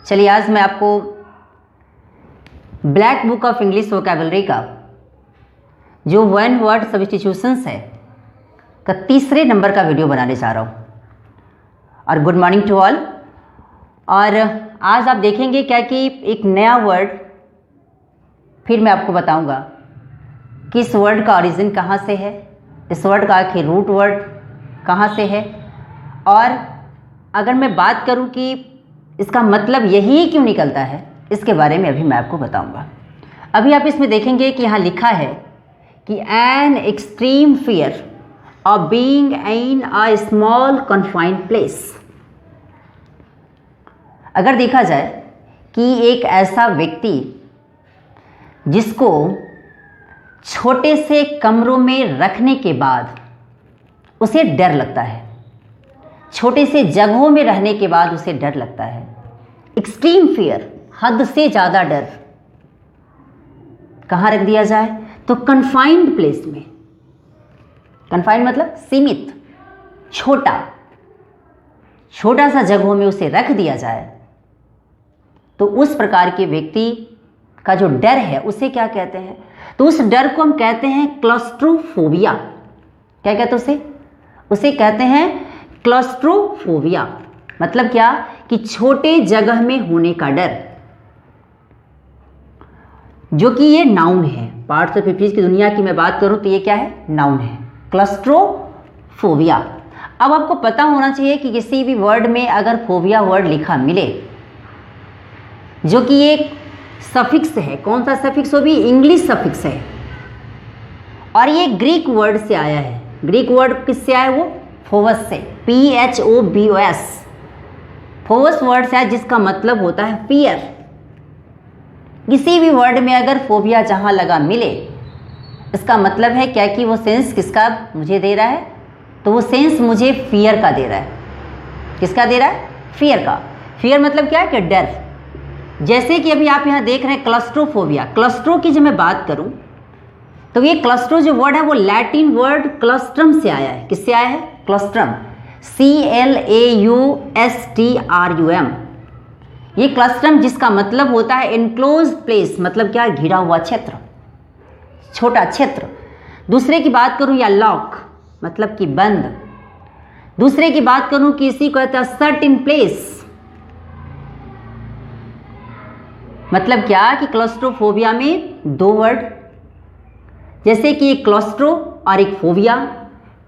चलिए आज मैं आपको black book of English vocabulary का जो वन वर्ड सब्स्टिट्यूशंस है का तीसरे नंबर का वीडियो बनाने जा रहा हूँ। और गुड मॉर्निंग टू ऑल। और आज आप देखेंगे क्या कि एक नया वर्ड फिर मैं आपको बताऊंगा कि इस वर्ड का ओरिजिन कहाँ से है, इस वर्ड का आखिर रूट वर्ड कहाँ से है, और अगर मैं बात करूं कि इसका मतलब यही क्यों निकलता है, इसके बारे में अभी मैं आपको बताऊंगा। अभी आप इसमें देखेंगे कि यहाँ लिखा है कि an extreme fear of being in a small confined place. अगर देखा जाए कि एक ऐसा व्यक्ति जिसको छोटे से कमरों में रखने के बाद उसे डर लगता है, छोटे से जगहों में रहने के बाद उसे डर लगता है, एक्सट्रीम फियर, हद से ज़्यादा डर, कहाँ रख दिया जाए तो कन्फाइंड प्लेस में। कन्फाइंड मतलब सीमित, छोटा सा जगहों में उसे रख दिया जाए तो उस प्रकार के व्यक्ति का जो डर है उसे क्या कहते हैं, तो उस डर को हम कहते हैं क्लॉस्ट्रोफोबिया। क्या कहते हैं उसे कहते हैं क्लॉस्ट्रोफोबिया। मतलब क्या कि छोटे जगह में होने का डर, जो कि ये नाउन है। पार्ट्स ऑफ स्पीच की दुनिया की मैं बात करूं तो ये क्या है, नाउन है, क्लॉस्ट्रोफोबिया। अब आपको पता होना चाहिए कि किसी भी वर्ड में अगर फोबिया वर्ड लिखा मिले जो कि एक सफिक्स है, कौन सा सफिक्स, वो भी इंग्लिश सफिक्स है, और ये ग्रीक वर्ड से आया है। ग्रीक वर्ड किससे आया, वो फोवस से, PHOBOS, फोवस वर्ड से आया, जिसका मतलब होता है फियर। किसी भी वर्ड में अगर फोबिया जहां लगा मिले, इसका मतलब है क्या कि वो सेंस किसका मुझे दे रहा है, तो वो सेंस मुझे फियर का दे रहा है। किसका दे रहा है, फियर का। फियर मतलब क्या है कि डर। जैसे कि अभी आप यहाँ देख रहे हैं क्लस्ट्रोफोबिया। क्लस्ट्रो की जब मैं बात करूं तो ये क्लस्ट्रो जो वर्ड है वो लैटिन वर्ड क्लस्ट्रम से आया है। किससे आया है, क्लस्ट्रम, CLAUSTRUM। ये क्लस्ट्रम जिसका मतलब होता है एनक्लोज प्लेस, मतलब क्या, घिरा हुआ क्षेत्र, छोटा क्षेत्र। दूसरे की बात करूं या लॉक मतलब कि बंद। दूसरे की बात करूं कि इसी को कहता है सर्टेन प्लेस, मतलब क्या कि क्लॉस्ट्रोफोबिया में दो वर्ड, जैसे कि एक क्लॉस्ट्रो और एक फोबिया।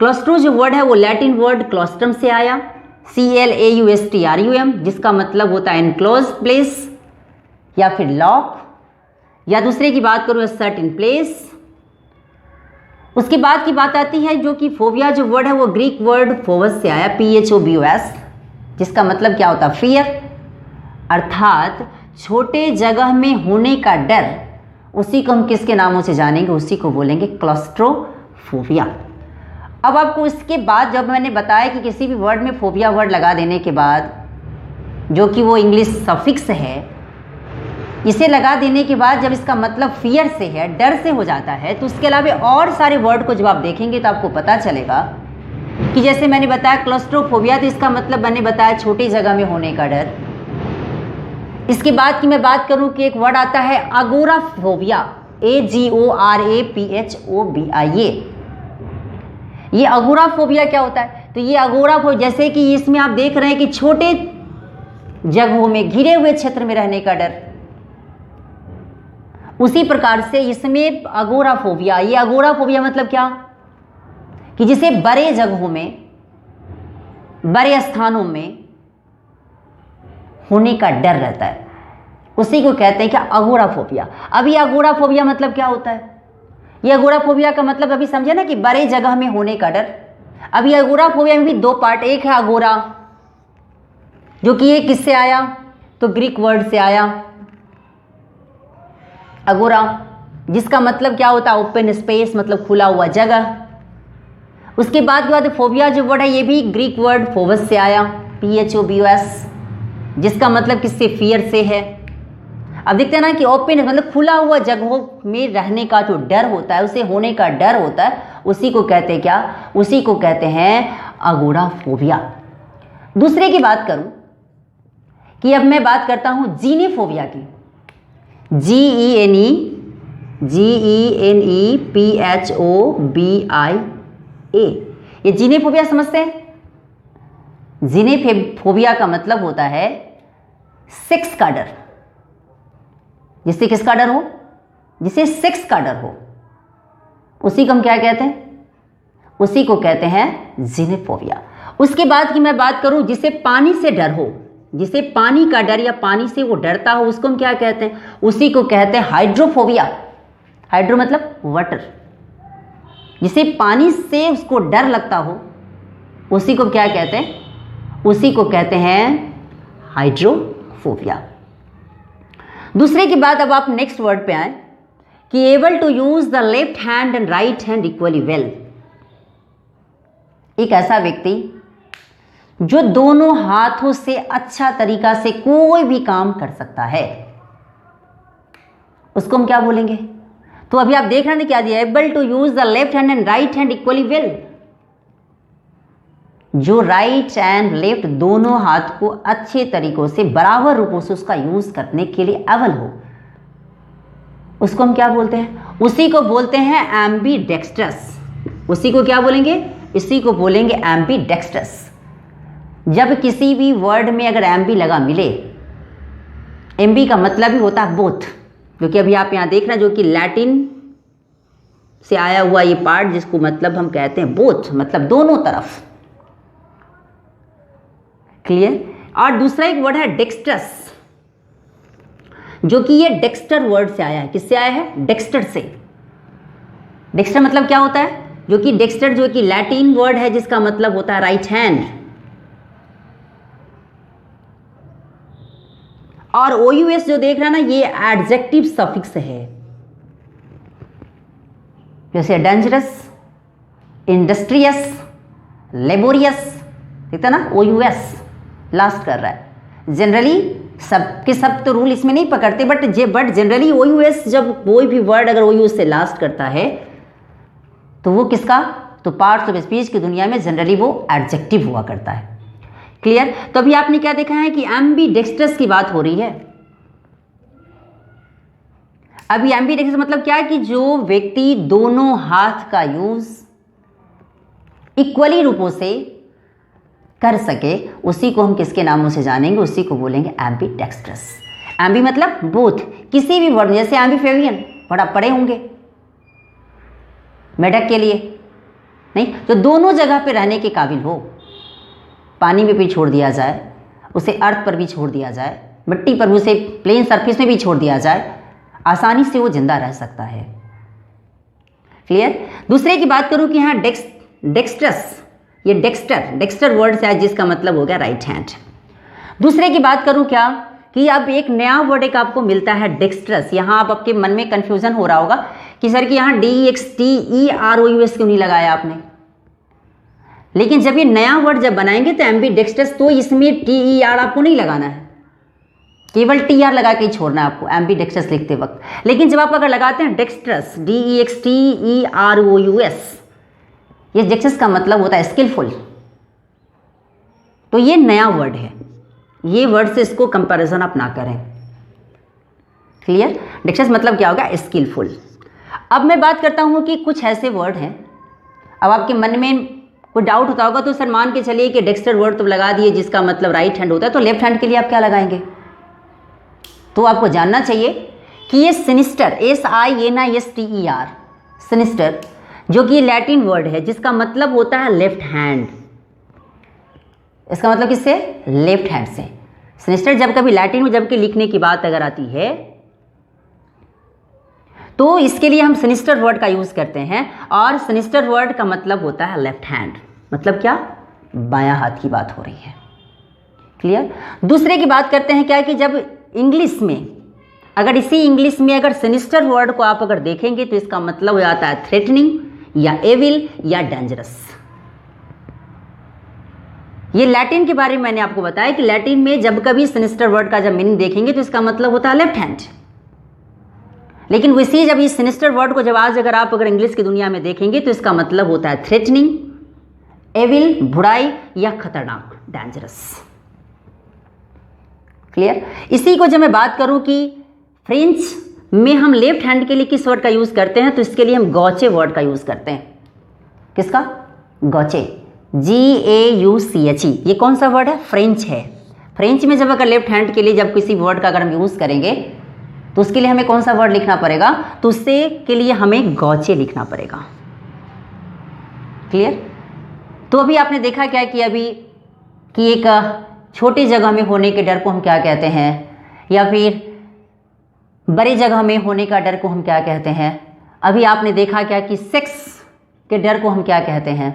क्लॉस्ट्रो जो वर्ड है वो लैटिन वर्ड क्लॉस्ट्रम से आया, CLAUSTRUM, जिसका मतलब होता है एनक्लोज प्लेस या फिर लॉक, या दूसरे की बात करूँ सर्टेन प्लेस। उसके बाद की बात आती है जो कि फोबिया जो वर्ड है वो ग्रीक वर्ड फोवस से आया, PHOBOS, जिसका मतलब क्या होता है, फियर, अर्थात छोटे जगह में होने का डर। उसी को हम किसके नामों से जानेंगे, उसी को बोलेंगे क्लॉस्ट्रोफोबिया। अब आपको इसके बाद जब मैंने बताया कि किसी भी वर्ड में फोबिया वर्ड लगा देने के बाद, जो कि वो इंग्लिश सफिक्स है, इसे लगा देने के बाद जब इसका मतलब फियर से है, डर से हो जाता है, तो उसके अलावा और सारे वर्ड को जब आप देखेंगे तो आपको पता चलेगा कि जैसे मैंने बताया क्लॉस्ट्रोफोबिया, तो इसका मतलब मैंने बताया छोटी जगह में होने का डर। इसके बाद की मैं बात करूं कि एक वर्ड आता है अगोराफोबिया, AGORAPHOBIA। ये अगोराफोबिया क्या होता है, तो ये अगोराफोबिया, जैसे कि इसमें आप देख रहे हैं कि छोटे जगहों में, घिरे हुए क्षेत्र में रहने का डर, उसी प्रकार से इसमें अगोराफोबिया। ये अगोराफोबिया मतलब क्या कि जिसे बड़े जगहों में, बड़े स्थानों में होने का डर रहता है, उसी को कहते हैं क्या, अगोराफोबिया। अब ये अगोराफोबिया मतलब क्या होता है, ये अगोराफोबिया का मतलब अभी समझे ना कि बड़े जगह में होने का डर। अब ये अगोराफोबिया में भी दो पार्ट, एक है अगोरा, जो कि ये किससे आया, तो ग्रीक वर्ड से आया अगोरा, जिसका मतलब क्या होता है, ओपन स्पेस, मतलब खुला हुआ जगह। उसके बाद फोबिया जो वर्ड है ये भी ग्रीक वर्ड फोवस से आया, PHOBOS, जिसका मतलब किससे, फियर से है। अब देखते हैं ना कि ओपन मतलब खुला हुआ जगहों में रहने का जो डर होता है, उसे होने का डर होता है, उसी को कहते हैं क्या, उसी को कहते हैं अगोराफोबिया। दूसरे की बात करूं कि अब मैं बात करता हूं जीनेफोबिया की। GENEPHOBIA, ये जीनेफोबिया समझते हैं? जीनेफोबिया का मतलब होता है सेक्स का डर। जिससे किसका डर हो? जिसे सेक्स का डर हो, उसी को हम क्या कहते हैं? उसी को कहते हैं जीनेफोबिया। उसके बाद की मैं बात करूं, जिसे पानी से डर हो, जिसे पानी का डर या पानी से वो डरता हो, उसको हम क्या कहते हैं? उसी को कहते हैं हाइड्रोफोबिया। हाइड्रो मतलब वाटर। जिसे पानी से उसको डर लगता हो, उसी को क्या कहते हैं? उसी को कहते हैं हाइड्रोफोबिया। दूसरे की बात, अब आप नेक्स्ट वर्ड पे आए कि able to use the left hand and right hand equally well. एक ऐसा व्यक्ति जो दोनों हाथों से अच्छा तरीका से कोई भी काम कर सकता है, उसको हम क्या बोलेंगे? तो अभी आप देख रहे हैं क्या दिया, able to use the left hand and right hand equally well. जो राइट एंड लेफ्ट दोनों हाथ को अच्छे तरीकों से बराबर रूपों से उसका यूज करने के लिए अवल हो, उसको हम क्या बोलते हैं? उसी को बोलते हैं एम्बीडेक्स्ट्रस। उसी को क्या बोलेंगे? इसी को बोलेंगे एम्बीडेक्स्ट्रस। जब किसी भी वर्ड में अगर एम्बी लगा मिले, एम्बी का मतलब ही होता है बोथ, जो कि अभी आप यहां देख रहे हैं, जो कि लैटिन से आया हुआ ये पार्ट, जिसको मतलब हम कहते हैं बोथ, मतलब दोनों तरफ। क्लियर? और दूसरा एक वर्ड है डेक्स्ट्रस, जो कि ये डेक्स्टर वर्ड से आया है। किससे आया है? डेक्स्टर से। डेक्स्टर मतलब क्या होता है? जो कि डेक्स्टर जो कि लैटिन वर्ड है, जिसका मतलब होता है राइट हैंड। और OUS जो देख रहा है ना, ये एडजेक्टिव सफिक्स है। जैसे डेंजरस, इंडस्ट्रियस, लेबोरियस, ठीक है ना? OUS लास्ट कर रहा है। जनरली सबके सब तो रूल इसमें नहीं पकड़ते, बट जनरली OUS जब कोई भी वर्ड अगर OUS से लास्ट करता है, तो वो किसका? तो पार्ट्स ऑफ स्पीच की दुनिया में जनरली वो एडजेक्टिव हुआ करता है। क्लियर? तो अभी आपने क्या देखा है कि एम्बीडेक्स्ट्रस की बात हो रही है। अभी एम्बीडेक्स्ट्रस मतलब क्या है? कि जो व्यक्ति दोनों हाथ का यूज इक्वली रूपों से कर सके, उसी को हम किसके नामों से जानेंगे? उसी को बोलेंगे एम्बीडेक्स्ट्रस। एम्बी मतलब बोथ। किसी भी वर्ड, जैसे एम्बीफेवियन बड़ा पढ़े होंगे मेढक के लिए, नहीं? तो दोनों जगह पे रहने के काबिल हो। पानी में भी छोड़ दिया जाए, उसे अर्थ पर भी छोड़ दिया जाए, मिट्टी पर, उसे प्लेन सरफेस में भी छोड़ दिया जाए, आसानी से वो जिंदा रह सकता है। क्लियर? दूसरे की बात करूं कि यहाँ डेक्स्ट्रस, ये डेक्स्टर वर्ड से है, जिसका मतलब हो गया राइट हैंड। दूसरे की बात करूं क्या, कि अब एक नया वर्ड एक आपको मिलता है डेक्स्ट्रस। यहाँ आप आपके मन में कंफ्यूजन हो रहा होगा कि सर कि यहाँ DEXTEROUS क्यों नहीं लगाया आपने? लेकिन जब ये नया वर्ड जब बनाएंगे तो एम्बीडेक्स्ट्रस, तो इसमें TER आपको नहीं लगाना है, केवल TR लगा के ही छोड़ना है आपको एम्बीडेक्स्ट्रस लिखते वक्त। लेकिन जब आप अगर लगाते हैं डेक्स्ट्रस, DEXTEROUS, ये डेक्स्ट्रस का मतलब होता है स्किलफुल। तो ये नया वर्ड है, ये वर्ड से इसको कंपैरिजन आप ना करें। क्लियर? डेक्स्ट्रस मतलब क्या होगा? स्किलफुल। अब मैं बात करता हूं कि कुछ ऐसे वर्ड हैं, अब आपके मन में कोई डाउट होता होगा, तो सर मान के चलिए कि डेक्स्टर वर्ड तो लगा दिए, जिसका मतलब राइट हैंड होता है, तो लेफ्ट हैंड के लिए आप क्या लगाएंगे? तो आपको जानना चाहिए कि ये सिनिस्टर, SINISTER, सिनिस्टर, जो कि लैटिन वर्ड है, जिसका मतलब होता है लेफ्ट हैंड। इसका मतलब किससे? लेफ्ट हैंड से। सिनिस्टर जब कभी लैटिन में जब कि लिखने की बात अगर आती है, तो इसके लिए हम सिनिस्टर वर्ड का यूज करते हैं, और सिनिस्टर वर्ड का मतलब होता है लेफ्ट हैंड। मतलब क्या? बायां हाथ की बात हो रही है। क्लियर? दूसरे की बात करते हैं क्या, कि जब इंग्लिश में, अगर इसी इंग्लिश में अगर सिनिस्टर वर्ड को आप अगर देखेंगे, तो इसका मतलब हो जाता है थ्रेटनिंग या एविल या डेंजरस। ये लैटिन के बारे में मैंने आपको बताया कि लैटिन में जब कभी सिनिस्टर वर्ड का जब मीनिंग देखेंगे, तो इसका मतलब होता है लेफ्ट हैंड। लेकिन वैसे जब इस सिनिस्टर वर्ड को जब आज अगर आप अगर इंग्लिश की दुनिया में देखेंगे, तो इसका मतलब होता है थ्रेटनिंग, एविल, बुराई या खतरनाक, डेंजरस। क्लियर। इसी को जब मैं बात करूं कि फ्रेंच में हम लेफ्ट हैंड के लिए किस वर्ड का यूज़ करते हैं, तो इसके लिए हम गॉचे वर्ड का यूज़ करते हैं। किसका? गॉचे, GAUCHE। ये कौन सा वर्ड है? फ्रेंच है। फ्रेंच में जब अगर लेफ्ट हैंड के लिए जब किसी वर्ड का अगर हम यूज़ करेंगे तो उसके लिए हमें कौन सा वर्ड लिखना पड़ेगा? तो उससे के लिए हमें गॉचे लिखना पड़ेगा। क्लियर। तो अभी आपने देखा क्या कि अभी कि एक छोटी जगह में होने के डर को हम क्या कहते हैं, या फिर बड़ी जगह में होने का डर को हम क्या कहते हैं। अभी आपने देखा क्या कि सेक्स के डर को हम क्या कहते हैं।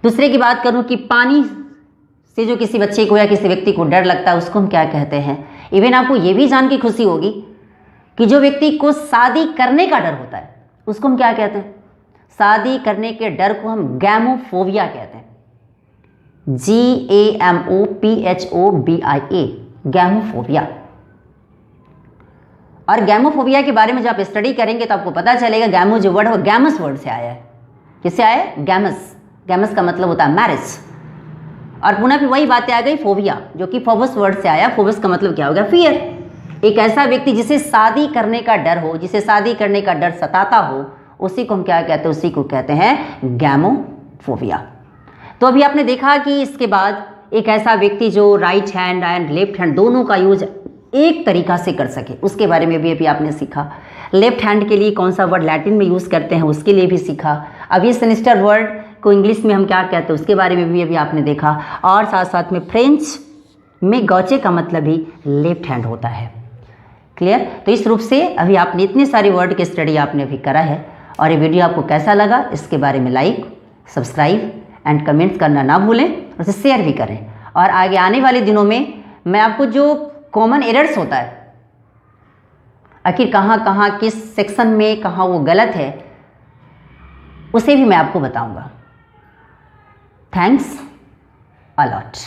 दूसरे की बात करूं कि पानी से जो किसी बच्चे को या किसी व्यक्ति को डर लगता है उसको हम क्या कहते हैं। इवन आपको ये भी जान के खुशी होगी कि जो व्यक्ति को शादी करने का डर होता है उसको हम क्या कहते हैं? शादी करने के डर को हम गैमोफोबिया कहते हैं। GAMOPHOBIA, gamophobia. और गैमोफोबिया के बारे में जब आप स्टडी करेंगे तो आपको पता चलेगा गैमो जो वर्ड है वो गैमस वर्ड से आया है। किससे आया है? गैमस। गैमस का मतलब होता है मैरिज। और पुनः फिर वही बातें आ गई फोबिया, जो कि फोबस वर्ड से आया। फोबस का मतलब क्या हो गया? फियर। एक ऐसा व्यक्ति जिसे शादी करने का डर हो, जिसे शादी करने का डर सताता हो, उसी को हम क्या कहते हैं? उसी को कहते हैं गैमोफोबिया। तो अभी आपने देखा कि इसके बाद एक ऐसा व्यक्ति जो right hand and left hand दोनों का यूज एक तरीका से कर सके, उसके बारे में भी अभी आपने सीखा। लेफ्ट हैंड के लिए कौन सा वर्ड लैटिन में यूज़ करते हैं उसके लिए भी सीखा। अभी सिनिस्टर वर्ड को इंग्लिश में हम क्या कहते हैं उसके बारे में भी अभी आपने देखा। और साथ साथ में फ्रेंच में गॉचे का मतलब ही लेफ्ट हैंड होता है। क्लियर। तो इस रूप से अभी आपने इतने सारे वर्ड की स्टडी आपने अभी करा है। और ये वीडियो आपको कैसा लगा इसके बारे में लाइक, सब्सक्राइब एंड कमेंट्स करना ना भूलें, और उसे शेयर भी करें। और आगे आने वाले दिनों में मैं आपको जो कॉमन एरर्स होता है, आखिर कहाँ कहाँ किस सेक्शन में कहाँ वो गलत है, उसे भी मैं आपको बताऊंगा। Thanks a lot.